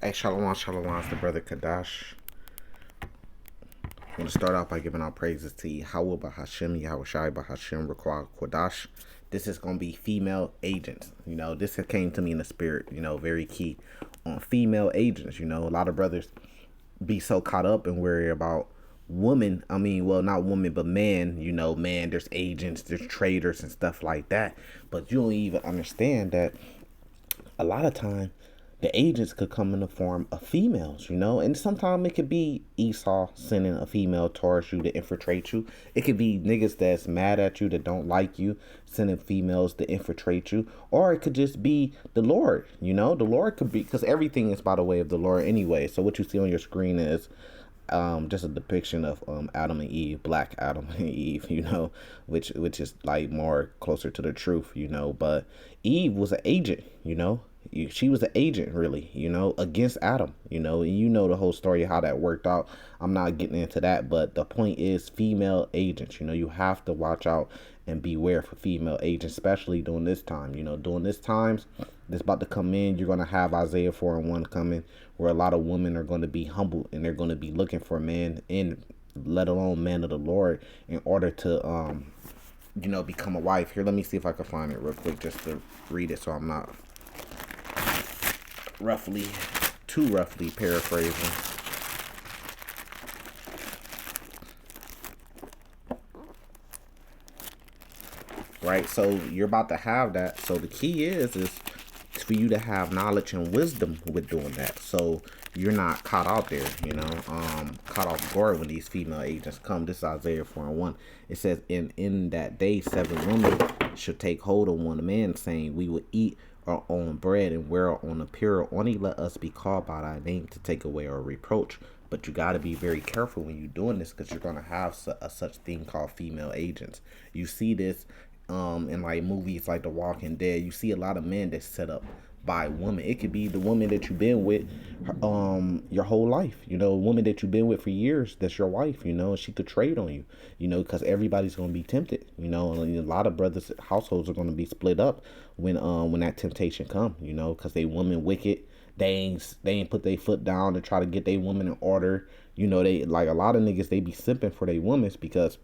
Hey, Shalom, Shalom, it's the brother Kadash. I want to start off by giving our praises to Yahweh Bahashem, Yahweh Shai Bahashem, Rakwah Kodash. This is going to be female agents. This came to me in the spirit, very key on female agents. A lot of brothers be so caught up and worry about women. I mean, well, not women, but man. Man, there's agents, there's traders and stuff like that. But you don't even understand that a lot of time the agents could come in the form of females, and sometimes it could be Esau sending a female towards you to infiltrate you. It could be niggas that's mad at you that don't like you sending females to infiltrate you, or it could just be the Lord. The Lord could be, because everything is by the way of the Lord anyway. So what you see on your screen is just a depiction of Adam and Eve, black Adam and Eve, which is like more closer to the truth, But Eve was an agent, she was an agent really, against Adam, and the whole story of how that worked out. I'm not getting into that, but the point is female agents. You have to watch out and beware for female agents, especially during this time. During this times that's about to come in, you're gonna have Isaiah 4:1 coming, where a lot of women are going to be humble and they're going to be looking for a man, and let alone man of the Lord, in order to become a wife. Here, let me see if I can find it real quick just to read it, so I'm not too roughly paraphrasing. Right, so you're about to have that. So the key is for you to have knowledge and wisdom with doing that, so you're not caught out there, caught off guard when these female agents come. This is Isaiah 4:1. It says, in that day 7 women shall take hold of one man, saying, we will eat our own bread and wear our own apparel. Only let us be called by thy name to take away our reproach. But you got to be very careful when you're doing this, because you're going to have a such thing called female agents. You see this in like movies like The Walking Dead. You see a lot of men that's set up by women. It could be the woman that you've been with your whole life, a woman that you've been with for years, that's your wife, and she could trade on you, because everybody's going to be tempted, and a lot of brothers households are going to be split up when that temptation come, because they women wicked. They ain't put their foot down to try to get their woman in order. They, like a lot of niggas, they be simping for their women because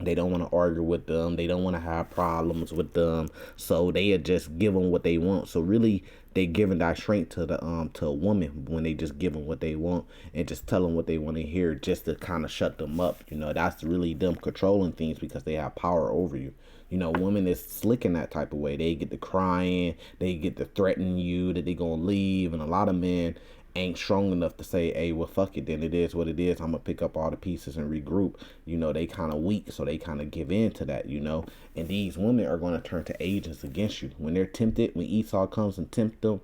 they don't want to argue with them. They don't want to have problems with them. So they just give them what they want. So really, they giving that strength to a woman when they just give them what they want and just tell them what they want to hear, just to kind of shut them up. That's really them controlling things because they have power over you. Women is slick in that type of way. They get to crying. They get to threaten you that they gonna leave. And a lot of men ain't strong enough to say, hey, well, fuck it, then it is what it is. I'm gonna pick up all the pieces and regroup. They kind of weak, so they kind of give in to that, and these women are going to turn to agents against you when they're tempted. When Esau comes and tempt them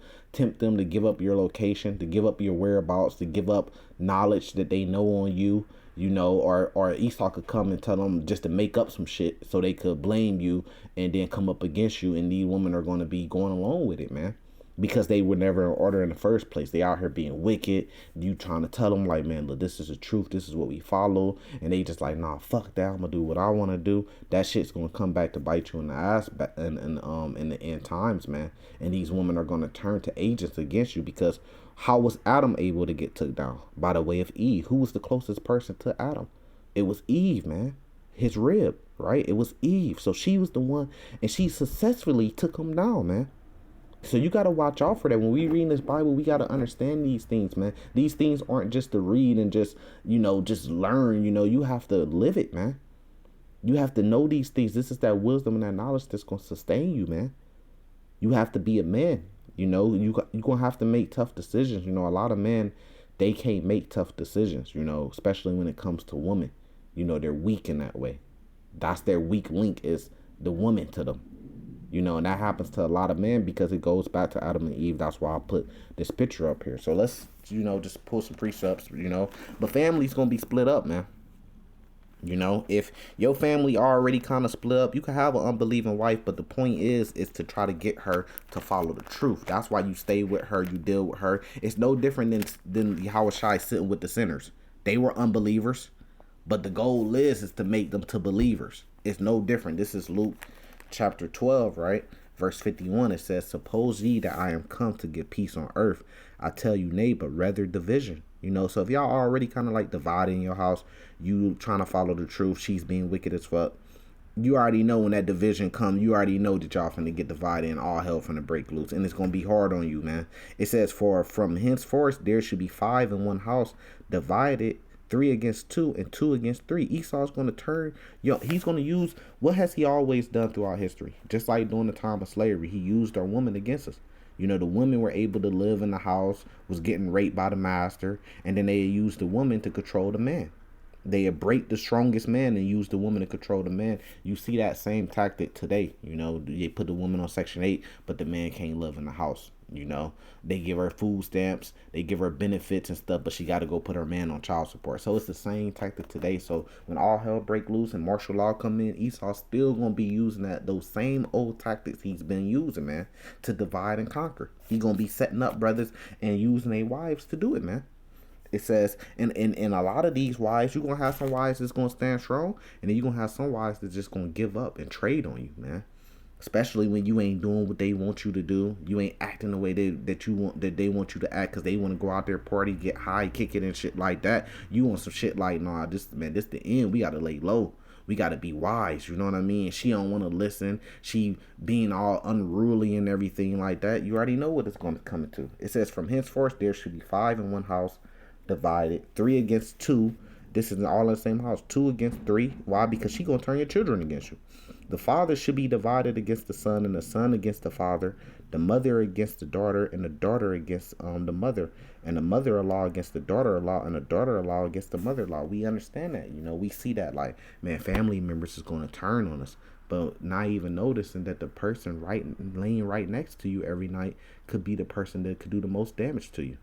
to give up your location, to give up your whereabouts, to give up knowledge that they know on you, or Esau could come and tell them just to make up some shit so they could blame you and then come up against you, and these women are going to be going along with it, man, because they were never in order in the first place. They out here being wicked. You trying to tell them like, man, look, this is the truth. This is what we follow. And they just like, nah, fuck that. I'm gonna do what I want to do. That shit's gonna come back to bite you in the ass in the end times, man. And these women are gonna turn to agents against you, because how was Adam able to get took down? By the way of Eve. Who was the closest person to Adam? It was Eve, man. His rib, right? It was Eve. So she was the one, and she successfully took him down, man. So you got to watch out for that. When we read this Bible, we got to understand these things, man. These things aren't just to read and just learn. You have to live it, man. You have to know these things. This is that wisdom and that knowledge that's going to sustain you, man. You have to be a man. You're going to have to make tough decisions. A lot of men, they can't make tough decisions, especially when it comes to women. They're weak in that way. That's their weak link, is the woman to them. And that happens to a lot of men because it goes back to Adam and Eve. That's why I put this picture up here. So let's, just pull some precepts, But family's going to be split up, man. If your family already kind of split up, you can have an unbelieving wife, but the point is to try to get her to follow the truth. That's why you stay with her, you deal with her. It's no different than Yahweh Shai sitting with the sinners. They were unbelievers, but the goal is to make them to believers. It's no different. This is Luke chapter 12, right? Verse 51, it says, suppose ye that I am come to give peace on earth. I tell you, nay, but rather division. You know, so if y'all already kind of like dividing your house, you trying to follow the truth, she's being wicked as fuck, you already know when that division come, you already know that y'all finna get divided and all hell finna break loose. And it's gonna be hard on you, man. It says, for from henceforth there should be 5 in one house, divided 3 against 2 and 2 against 3. Esau's gonna turn, he's gonna use, what has he always done throughout history? Just like during the time of slavery, he used our women against us. You know, the women were able to live in the house, was getting raped by the master, and then they used the woman to control the man. They break the strongest man and use the woman to control the man. You see that same tactic today. You know, they put the woman on Section 8, but the man can't live in the house. You know, they give her food stamps, they give her benefits and stuff, but she got to go put her man on child support. So it's the same tactic today. So when all hell break loose and martial law come in, Esau's still going to be using those same old tactics he's been using, man, to divide and conquer. He going to be setting up brothers and using their wives to do it, man. It says, and a lot of these wives, you're going to have some wives that's going to stand strong, and then you're going to have some wives that's just going to give up and trade on you, man. Especially when you ain't doing what they want you to do. You ain't acting the way that they want you to act, because they want to go out there, party, get high, kick it and shit like that. You want some shit like, nah, this the end. We got to lay low. We got to be wise, you know what I mean? She don't want to listen. She being all unruly and everything like that. You already know what it's going to come to. It says, from henceforth there should be 5 in one house, divided 3 against 2. This is all in the same house. 2 against 3. Why? Because she gonna turn your children against you. The father should be divided against the son, and the son against the father, the mother against the daughter, and the daughter against the mother, and the mother-in-law against the daughter-in-law, and the daughter-in-law against the mother-in-law. We understand that. You know, we see that, like, man, family members is gonna turn on us, but not even noticing that the person laying right next to you every night could be the person that could do the most damage to you.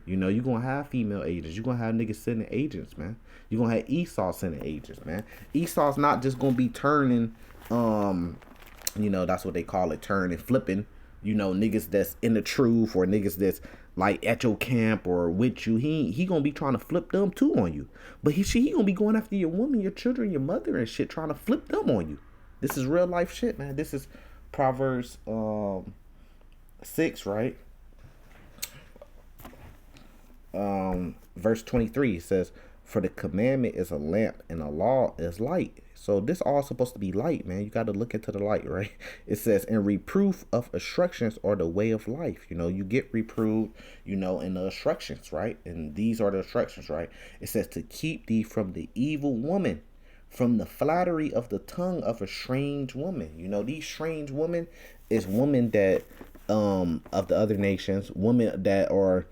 You know, you're going to have female agents. You're going to have niggas sending agents, man. You're going to have Esau sending agents, man. Esau's not just going to be turning, you know, that's what they call it, turning, flipping, you know, niggas that's in the truth, or niggas that's like at your camp or with you. He going to be trying to flip them too on you. But he going to be going after your woman, your children, your mother and shit, trying to flip them on you. This is real life shit, man. This is Proverbs 6, right? Verse 23 says, for the commandment is a lamp and a law is light. So this all supposed to be light, man. You got to look into the light, right? It says, and reproof of instructions are the way of life. You know, you get reproved, you know, in the instructions, right? And these are the instructions, right? It says to keep thee from the evil woman, from the flattery of the tongue of a strange woman. You know, these strange women is women that of the other nations, women that are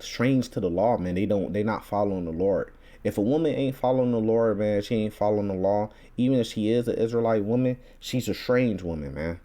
strange to the law, man. They not following the Lord. If a woman ain't following the Lord, man, she ain't following the law. Even if she is an Israelite woman, she's a strange woman, man.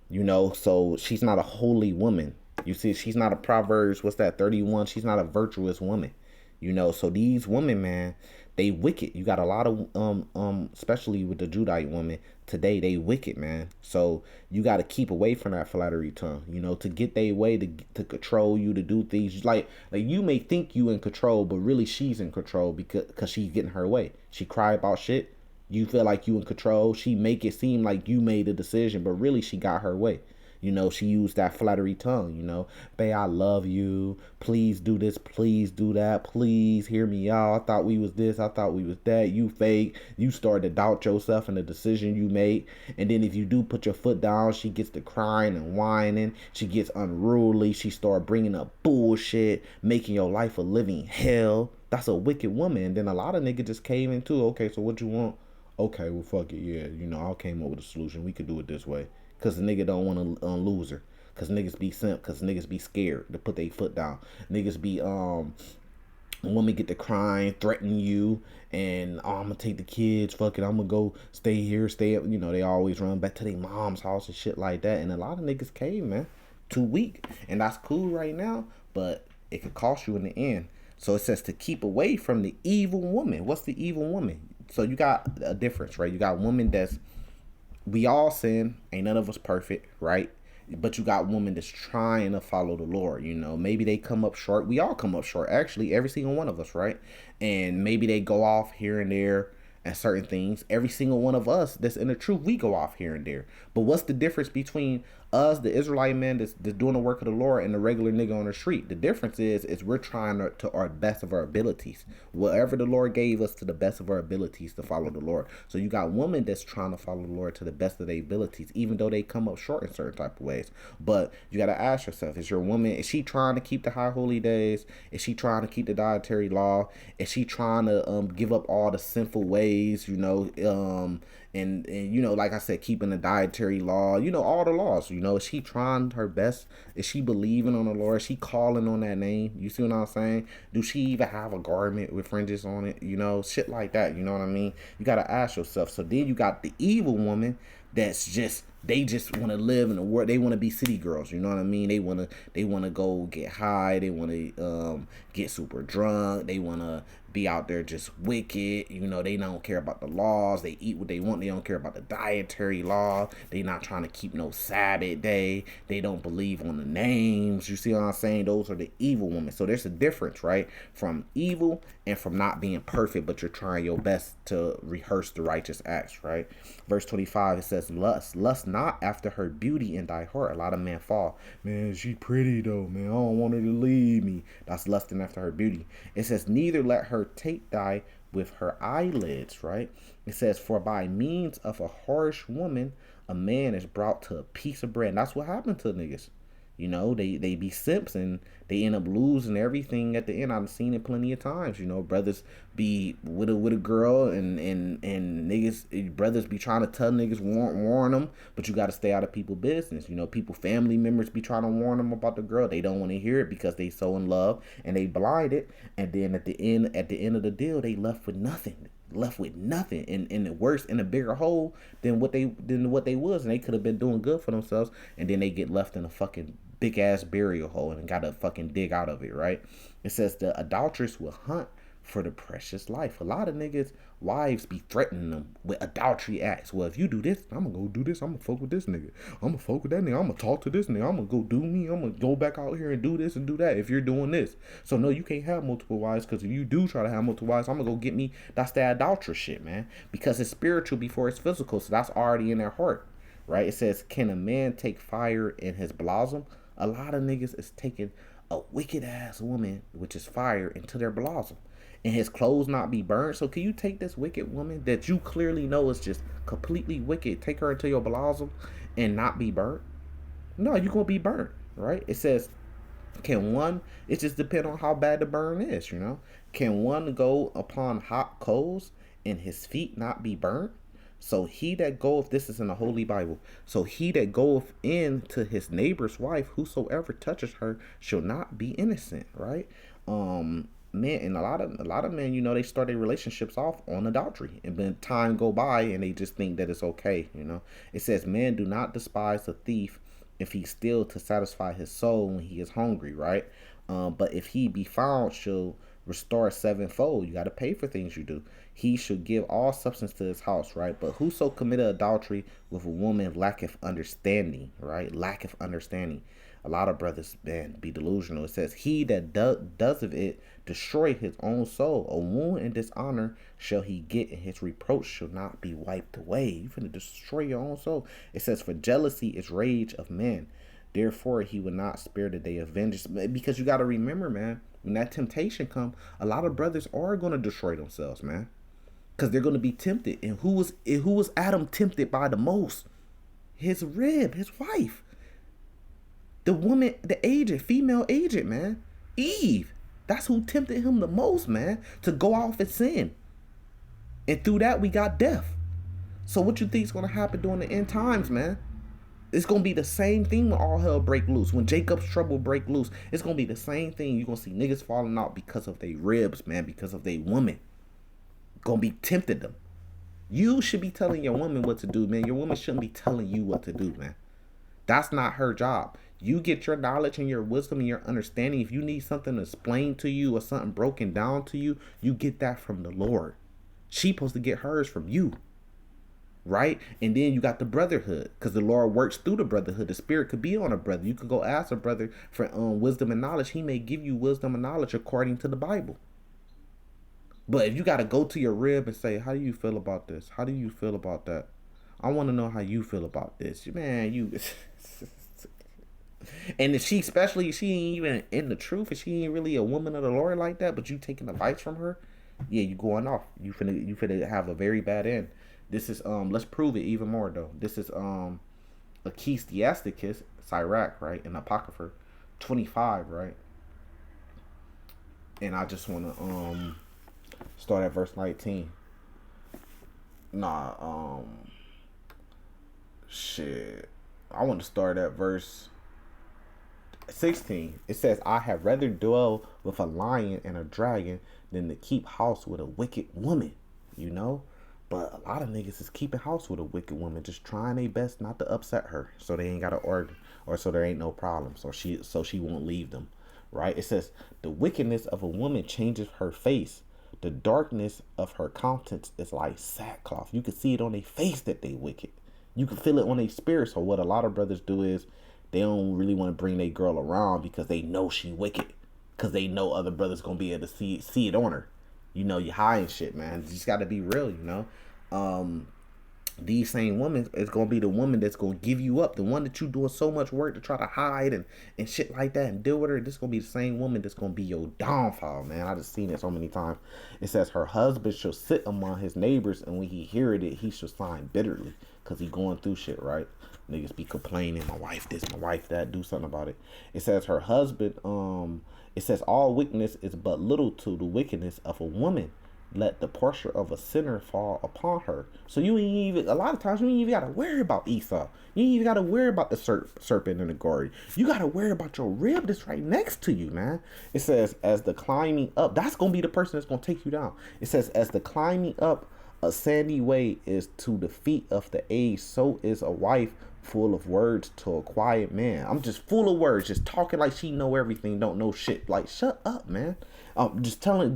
You know, so she's not a holy woman. You see, she's not a Proverbs, 31? She's not a virtuous woman. You know, so these women, man, they wicked. You got a lot of especially with the Judite woman today, they wicked, man. So you got to keep away from that flattery tongue, you know, to get their way, to control you, to do things like you may think you in control, but really she's in control because she's getting her way. She cry about shit, you feel like you in control. She make it seem like you made a decision, but really she got her way. You know, she used that flattery tongue, you know. Babe, I love you. Please do this. Please do that. Please hear me out. I thought we was this. I thought we was that. You fake. You start to doubt yourself and the decision you made. And then if you do put your foot down, she gets to crying and whining. She gets unruly. She start bringing up bullshit, making your life a living hell. That's a wicked woman. And then a lot of niggas just came into, okay, so what you want? Okay, well, fuck it. Yeah, you know, I came up with a solution. We could do it this way. Because the nigga don't want to lose her. Because niggas be simp. Because niggas be scared to put their foot down. Niggas be, a woman get to crying, threaten you. And, I'm going to take the kids. Fuck it. I'm going to go stay here, stay up. You know, they always run back to their mom's house and shit like that. And a lot of niggas came, man. Too weak. And that's cool right now. But it could cost you in the end. So it says to keep away from the evil woman. What's the evil woman? So you got a difference, right? You got women that's, we all sin, ain't none of us perfect, right? But you got women that's trying to follow the Lord, you know. Maybe they come up short. We all come up short, actually, every single one of us, right? And maybe they go off here and there and certain things. Every single one of us that's in the truth, we go off here and there. But what's the difference between us, the Israelite man that's doing the work of the Lord, and the regular nigga on the street? The difference is we're trying to our best of our abilities. Whatever the Lord gave us to the best of our abilities to follow the Lord. So you got women that's trying to follow the Lord to the best of their abilities, even though they come up short in certain type of ways. But you got to ask yourself, is your woman, is she trying to keep the high holy days? Is she trying to keep the dietary law? Is she trying to give up all the sinful ways, and like I said, keeping the dietary law, all the laws, is she trying her best? Is she believing on the Lord? Is she calling on that name? You see what I'm saying? Do she even have a garment with fringes on it? Shit like that. You know what I mean? You got to ask yourself. So then you got the evil woman that's just, they just want to live in the world. They want to be city girls. You know what I mean? They want to go get high. They want to get super drunk. They want to be out there just wicked. They don't care about the laws. They eat what they want. They don't care about the dietary law. They not trying to keep no Sabbath day. They don't believe on the names. You see what I'm saying? Those are the evil women. So there's a difference, right? From evil and from not being perfect, but you're trying your best to rehearse the righteous acts, right? Verse 25, it says, lust not after her beauty in thy heart. A lot of men fall. Man, she pretty though, man. I don't want her to leave me. That's lusting after her beauty. It says, neither let her take thy with her eyelids, right? It says, for by means of a harsh woman, a man is brought to a piece of bread. And that's what happened to niggas. They be simps and they end up losing everything at the end. I've seen it plenty of times. Brothers be with a girl and niggas, brothers be trying to tell niggas, warn them, but you got to stay out of people's business. People, family members be trying to warn them about the girl. They don't want to hear it because they so in love and they blinded. And then at the end of the deal, they left with nothing and the worse in a bigger hole than what they was, and they could have been doing good for themselves, and then they get left in a fucking big ass burial hole and gotta fucking dig out of it, right? It says the adulteress will hunt for the precious life. A lot of niggas wives be threatening them with adultery acts. Well, if you do this, I'm gonna go do this. I'm gonna fuck with this nigga. I'm gonna fuck with that nigga. I'm gonna talk to this nigga. I'm gonna go do me. I'm gonna go back out here and do this and do that if you're doing this. So no, you can't have multiple wives, because if you do try to have multiple wives, I'm gonna go get me. That's the adulterous shit, man. Because it's spiritual before it's physical. So that's already in their heart, right? It says, can a man take fire in his bosom? A lot of niggas is taking a wicked ass woman, which is fire, into their bosom, and his clothes not be burned. So can you take this wicked woman that you clearly know is just completely wicked, take her into your bosom and not be burnt? No, you're gonna be burnt, right? It says, can one, it just depends on how bad the burn is, Can one go upon hot coals and his feet not be burnt? So he that goeth, this is in the Holy Bible, so he that goeth in to his neighbor's wife, whosoever touches her shall not be innocent, right? Men, and a lot of men, they start their relationships off on adultery, and then time go by and they just think that it's okay. It says, man, do not despise a thief if he steal to satisfy his soul when he is hungry, right? But if he be found, shall restore sevenfold. You got to pay for things you do. He should give all substance to his house, right? But whoso committed adultery with a woman lacketh understanding, right? Lacketh understanding. A lot of brothers, man, be delusional. It says, he that does of it destroy his own soul. A wound and dishonor shall he get, and his reproach shall not be wiped away. You finna destroy your own soul. It says, for jealousy is rage of men. Therefore, he will not spare the day of vengeance. Because you got to remember, man, when that temptation come, a lot of brothers are going to destroy themselves, man. Because they're going to be tempted. And who was Adam tempted by the most? His rib, his wife. The woman, the agent, female agent, man. Eve. That's who tempted him the most, man. To go off and sin. And through that, we got death. So what you think is going to happen during the end times, man? It's going to be the same thing when all hell break loose. When Jacob's trouble break loose, it's going to be the same thing. You're going to see niggas falling out because of their ribs, man. Because of their woman. Going to be tempted them. You should be telling your woman what to do, man. Your woman shouldn't be telling you what to do, man. That's not her job. You get your knowledge and your wisdom and your understanding. If you need something explained to you or something broken down to you, you get that from the Lord. She's supposed to get hers from you. Right? And then you got the brotherhood, because the Lord works through the brotherhood. The spirit could be on a brother. You could go ask a brother for wisdom and knowledge. He may give you wisdom and knowledge according to the Bible. But if you got to go to your rib and say, how do you feel about this? How do you feel about that? I want to know how you feel about this. Man, you. And if she, especially if she ain't even in the truth, if she ain't really a woman of the Lord like that, but you taking advice from her, yeah, you going off. You finna have a very bad end. This is let's prove it even more though. This is Ecclesiasticus, Sirach, right, in Apocrypha 25, right? And I just wanna start at verse 19. Nah, shit. I want to start at verse 16. It says, I have rather dwell with a lion and a dragon than to keep house with a wicked woman, you know? But a lot of niggas is keeping house with a wicked woman, just trying their best not to upset her, so they ain't got to argue, or so there ain't no problems, or she won't leave them, right? It says, the wickedness of a woman changes her face. The darkness of her countenance is like sackcloth. You can see it on their face that they wicked. You can feel it on their spirit. So what a lot of brothers do is they don't really want to bring their girl around because they know she wicked. Because they know other brothers going to be able to see it on her. You know, you high and shit, man. You just got to be real, you know. These same women is going to be the woman that's going to give you up. The one that you doing so much work to try to hide and shit like that and deal with her. This going to be the same woman that's going to be your downfall, man. I just seen it so many times. It says her husband shall sit among his neighbors, and when he heareth it, he shall sigh bitterly. Because he going through shit, right? Niggas be complaining, my wife this, my wife that, do something about it. It says her husband, it says all wickedness is but little to the wickedness of a woman. Let the portion of a sinner fall upon her. So you ain't even, a lot of times you ain't even got to worry about Esau. You ain't even got to worry about the serpent in the garden. You got to worry about your rib that's right next to you, man. It says, as the climbing up, that's going to be the person that's going to take you down. It says, as the climbing up a sandy way is to the feet of the aged, so is a wife full of words to a quiet man. I'm just full of words, just talking like she know everything, don't know shit. Like, shut up, man. Just telling,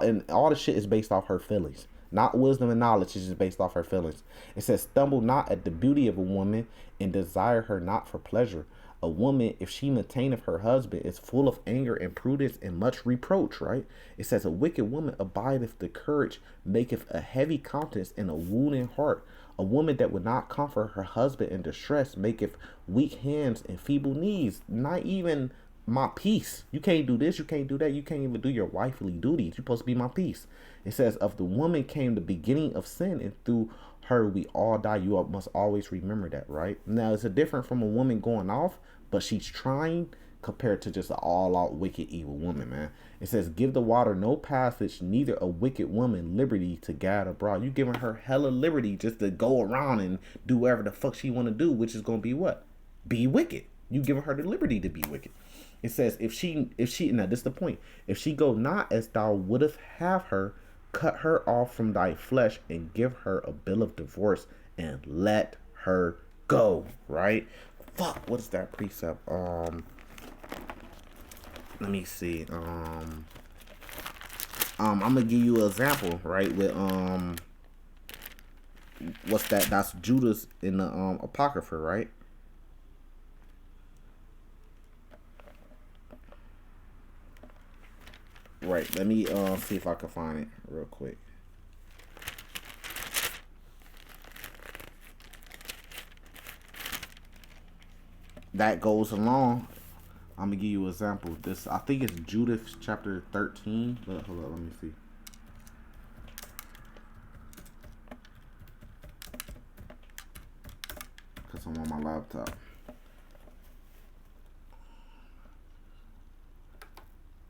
and all the shit is based off her feelings. Not wisdom and knowledge, it's just based off her feelings. It says, stumble not at the beauty of a woman, and desire her not for pleasure. A woman, if she maintaineth her husband, is full of anger and prudence and much reproach, right? It says, a wicked woman abideth the courage, maketh a heavy countenance and a wounded heart. A woman that would not comfort her husband in distress maketh weak hands and feeble knees. Not even my peace. You can't do this, you can't do that, you can't even do your wifely duties. You're supposed to be my peace. It says, of the woman came the beginning of sin, and through her we all die. You must always remember that, right? Now it's a different from a woman going off, but she's trying, compared to just an all-out wicked evil woman, man. It says, give the water no passage, neither a wicked woman liberty to gad abroad. You giving her hella liberty just to go around and do whatever the fuck she want to do, which is going to be what? Be wicked. You giving her the liberty to be wicked. It says, if she, now this is the point. If she go not as thou wouldst have her, cut her off from thy flesh and give her a bill of divorce and let her go, right? Fuck, what is that precept? Let me see. I'm gonna give you an example, right? With what's that? That's Judas in the Apocrypha, right? Right. Let me see if I can find it real quick. That goes along. I'm gonna give you an example. This, I think it's Judith chapter 13. But hold on, let me see. Cause I'm on my laptop.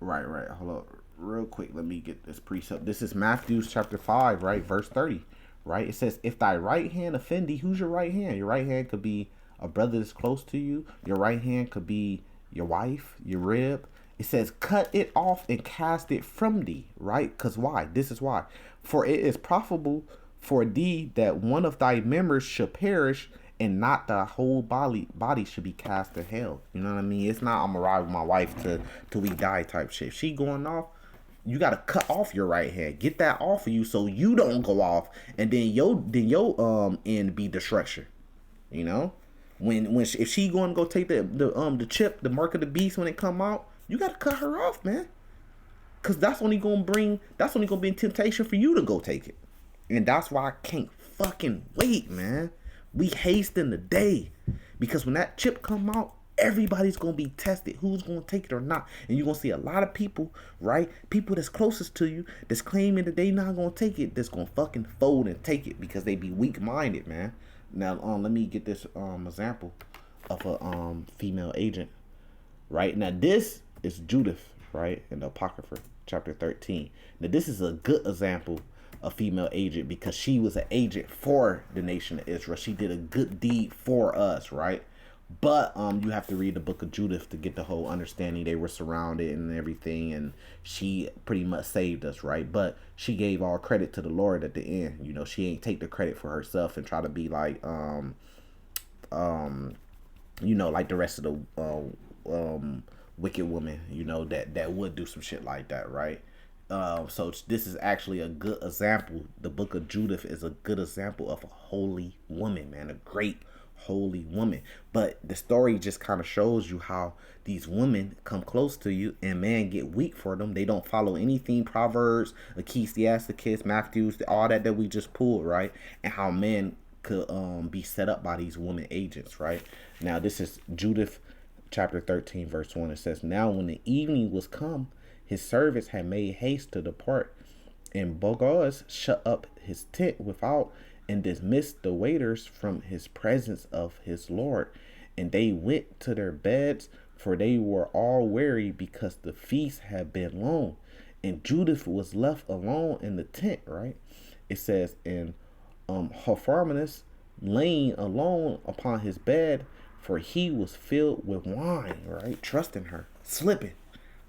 Right. Hold up, real quick. Let me get this precept. This is Matthew chapter 5, right, verse 30. Right. It says, "If thy right hand offend thee," who's your right hand? Your right hand could be a brother that's close to you. Your right hand could be your wife, your rib. It says, cut it off and cast it from thee, right? Because why? This is why. For it is profitable for thee that one of thy members should perish, and not the whole body should be cast to hell. You know what I mean? It's not I'm gonna ride with my wife till we die type shit. If she going off, you gotta cut off your right hand. Get that off of you so you don't go off, and then your end be destruction. You know? If she going to go take the chip, the mark of the beast when it come out, you got to cut her off, man. Cause that's only gonna be a temptation for you to go take it. And that's why I can't fucking wait, man. We hasten the day. Because when that chip come out, everybody's gonna be tested. Who's gonna take it or not. And you're gonna see a lot of people, right? People that's closest to you that's claiming that they not gonna take it, that's gonna fucking fold and take it because they be weak minded, man. Now let me get this example of a female agent. Right? Now this is Judith, right? In the Apocrypha, chapter 13. Now this is a good example of female agent because she was an agent for the nation of Israel. She did a good deed for us, right? But you have to read the book of Judith to get the whole understanding. They were surrounded and everything, and she pretty much saved us, right? But she gave all credit to the Lord at the end. You know, she ain't take the credit for herself and try to be like you know, like the rest of the wicked women, you know, that would do some shit like that, right? So this is actually a good example. The book of Judith is a good example of a holy woman, man, a great holy woman. But the story just kind of shows you how these women come close to you and man get weak for them. They don't follow anything, Proverbs, Ecclesiasticus, Matthews, all that we just pulled, right? And how men could be set up by these women agents, right? Now this is Judith chapter 13 verse 1. It says, now when the evening was come, his servants had made haste to depart, and Boaz shut up his tent without and dismissed the waiters from his presence of his Lord. And they went to their beds, for they were all weary because the feast had been long. And Judith was left alone in the tent, right? It says, and Hopharnes laying alone upon his bed, for he was filled with wine, right? Trusting her, slipping,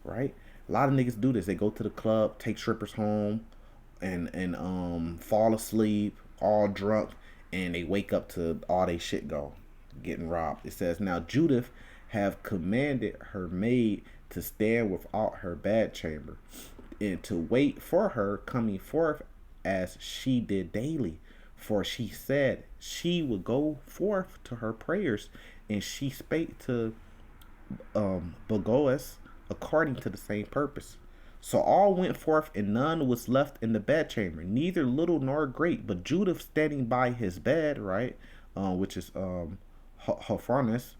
right? A lot of niggas do this. They go to the club, take strippers home, and fall asleep, all drunk, and they wake up to all they shit go, getting robbed. It says, now Judith have commanded her maid to stand without her bedchamber, and to wait for her coming forth as she did daily. For she said she would go forth to her prayers, and she spake to Boaz according to the same purpose. So all went forth, and none was left in the bedchamber, neither little nor great, but Judith standing by his bed, right, which is Hopharnes,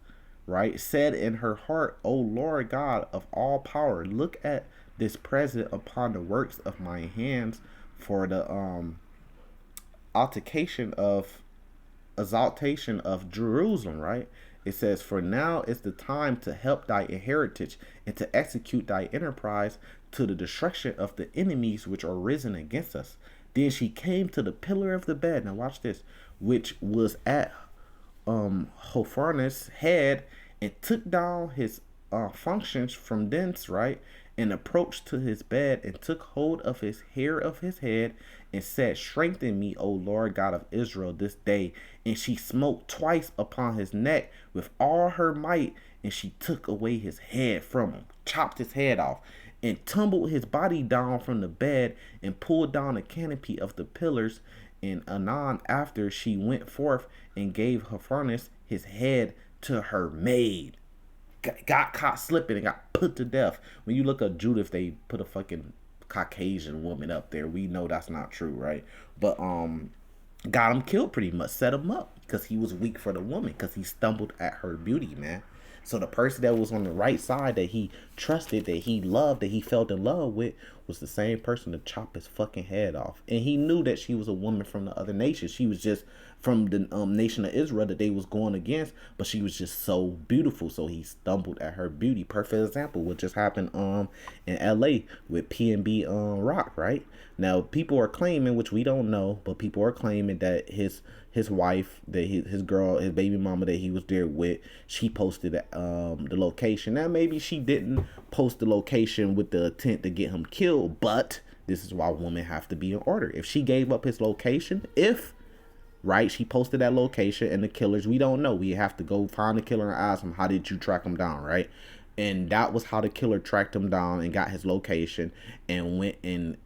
right, said in her heart, O Lord God of all power, look at this present upon the works of my hands, for the exaltation of Jerusalem, right? It says, for now is the time to help thy heritage and to execute thy enterprise to the destruction of the enemies which are risen against us. Then she came to the pillar of the bed. Now watch this, which was at Hopharnes' head, and took down his functions from thence, right? And approached to his bed, and took hold of his hair of his head, and said, strengthen me, O Lord God of Israel, this day. And she smote twice upon his neck with all her might, and she took away his head from him, chopped his head off, and tumbled his body down from the bed, and pulled down the canopy of the pillars. And anon after she went forth and gave Hopharnes his head to her maid. Got caught slipping and got put to death. When you look at Judith, they put a fucking Caucasian woman up there. We know that's not true, right? But got him killed pretty much, set him up because he was weak for the woman, because he stumbled at her beauty, man. So the person that was on the right side, that he trusted, that he loved, that he felt in love with, was the same person to chop his fucking head off. And he knew that she was a woman from the other nation. She was just from the nation of Israel that they was going against, but she was just so beautiful, so he stumbled at her beauty. Perfect example what just happened in LA with PNB Rock, right? Now people are claiming, which we don't know, but people are claiming that his wife, that his girl, his baby mama that he was there with, she posted the location. Now maybe she didn't post the location with the intent to get him killed, but this is why women have to be in order. If she gave up his location, right, she posted that location, and the killers, we don't know. We have to go find the killer and ask him, how did you track him down, right? And that was how the killer tracked him down and got his location and went and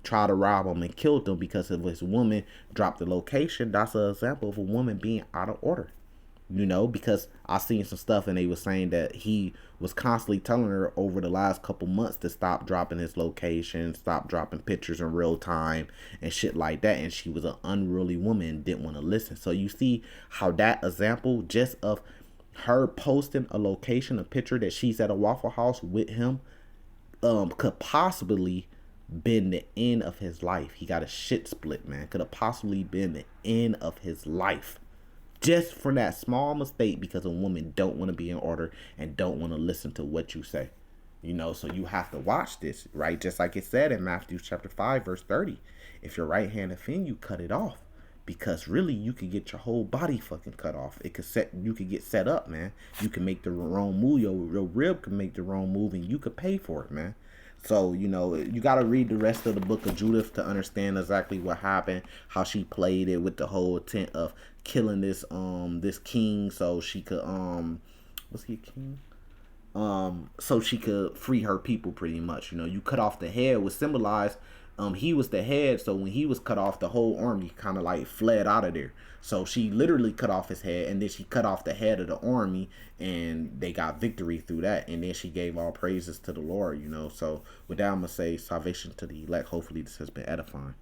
tried to rob him and killed him because of his woman dropped the location. That's an example of a woman being out of order. you know, because I seen some stuff and they was saying that he was constantly telling her over the last couple months to stop dropping his location, stop dropping pictures in real time and shit like that. And she was an unruly woman and didn't want to listen. So you see how that example just of her posting a location, a picture that she's at a Waffle House with him, could possibly been the end of his life. He got a shit split, man. Could have possibly been the end of his life just for that small mistake, because a woman don't want to be in order and don't want to listen to what you say. You know, so you have to watch this, right? Just like it said in Matthew chapter 5, verse 30. If your right hand offend you, cut it off. Because really you could get your whole body fucking cut off. You could get set up, man. You can make the wrong move. Your rib can make the wrong move and you could pay for it, man. So, you know, you got to read the rest of the book of Judith to understand exactly what happened, how she played it with the whole intent of killing this king so she could, was he a king? So she could free her people pretty much. You know, you cut off the head would symbolize, he was the head, so when he was cut off, the whole army kind of like fled out of there. So she literally cut off his head, and then she cut off the head of the army, and they got victory through that. And then she gave all praises to the Lord, you know. So with that, I'm gonna say salvation to the elect. Hopefully this has been edifying.